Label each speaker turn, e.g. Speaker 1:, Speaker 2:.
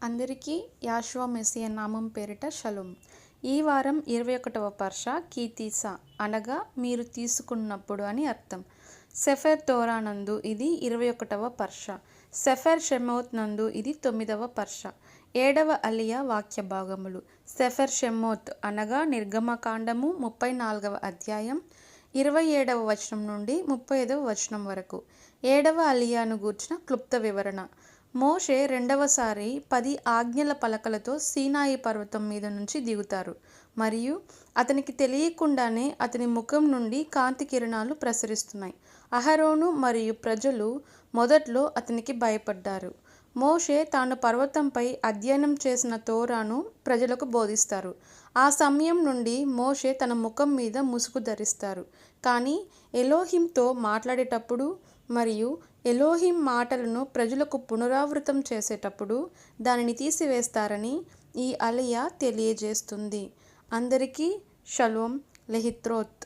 Speaker 1: అందరికీ యాషువా మెస్సియా నామం పేరిట షలోమ్. ఈ వారం 21వ పర్ష కీతీసా అనగా మీరు తీసుకున్నప్పుడు అని అర్థం. సెఫర్ తోరా నందు ఇది 21వ పర్ష. సెఫర్ షెమోత్ నందు ఇది 9వ పర్ష. 7వ అలియా వాక్య భాగములు. సెఫర్ షెమోత్ అనగా నిర్గమకాండము 34వ అధ్యాయం 27వ వచనం నుండి 35వ వచనం వరకు. 7వ అలియాను గూర్చిన క్లుప్త వివరణ. మోషే రెండవసారి 10 ఆజ్ఞల పలకలతో సీనాయి పర్వతం మీద నుంచి దిగుతారు మరియు అతనికి తెలియకుండానే అతని ముఖం నుండి కాంతి కిరణాలు ప్రసరిస్తున్నాయి. అహరోను మరియు ప్రజలు మొదట్లో అతనికి భయపడ్డారు. మోషే తాను పర్వతంపై అధ్యయనం చేసిన తోరాను ప్రజలకు బోధిస్తారు. ఆ సమయం నుండి మోషే తన ముఖం మీద ముసుగు ధరిస్తారు. కానీ ఎలోహింతో మాట్లాడేటప్పుడు మరియు ఎలోహిం మాటలను ప్రజలకు పునరావృతం చేసేటప్పుడు దానిని తీసివేస్తారని ఈ అలియా తెలియజేస్తుంది. అందరికీ షలోమ్ లెహిత్రోత్.